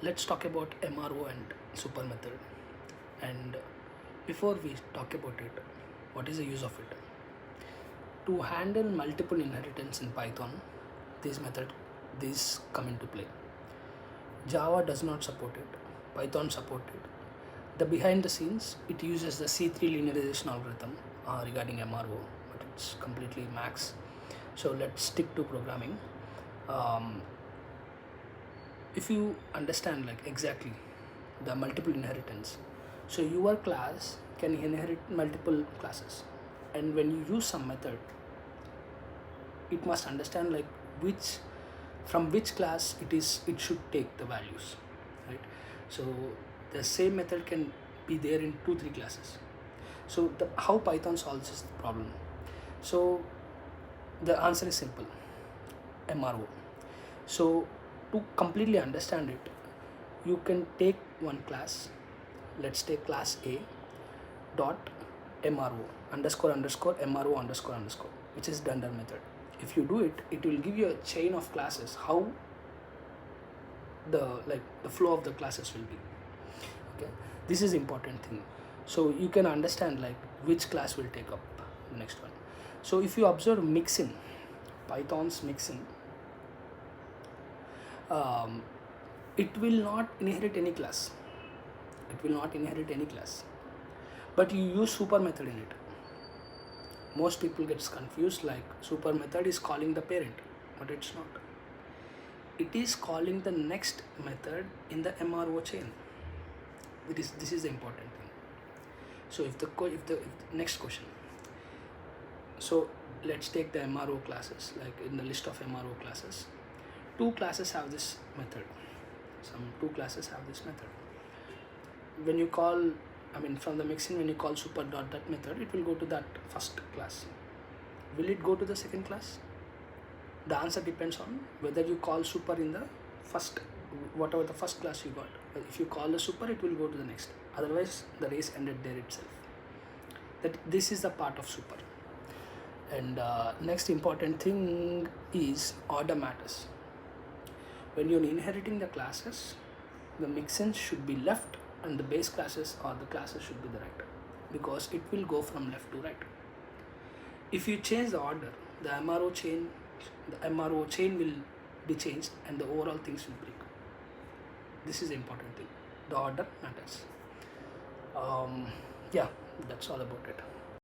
Let's talk about MRO and super method. And before we talk about it, what is the use of it? To handle multiple inheritance in Python, these come into play. Java does not support it. Python support it. The behind the scenes, it uses the C3 linearization algorithm regarding MRO, but it's completely max. So let's stick to programming. Um, if you understand like exactly the multiple inheritance, so your class can inherit multiple classes, and when you use some method, it must understand like which from which class it should take the values, right? So the same method can be there in 2 3 classes. So how Python solves this problem? So the answer is simple: MRO. So to completely understand it, you can take one class. Let's take class A dot MRO underscore underscore MRO underscore underscore, which is dunder method. If you do it, it will give you a chain of classes, how the flow of the classes will be. Okay, this is important thing. So you can understand like which class will take up the next one. So if you observe mixin, Python's mixin, it will not inherit any class. It will not inherit any class, but you use super method in it. Most people gets confused like super method is calling the parent, but it's not. It is calling the next method in the MRO chain. This is the important thing. So if the next question, so let's take the MRO classes, like in the list of MRO classes, two classes have this method. Two classes have this method. When you call, from the mixin, when you call super dot that method, it will go to that first class. Will it go to the second class? The answer depends on whether you call super in the first, whatever the first class you got. If you call the super, it will go to the next. Otherwise, the race ended there itself. That this is the part of super. And next important thing is order matters. When you're inheriting the classes, the mixins should be left and the base classes or the classes should be the right, because it will go from left to right. If you change the order, the MRO chain will be changed and the overall things will break. This is the important thing. The order matters. Yeah, that's all about it.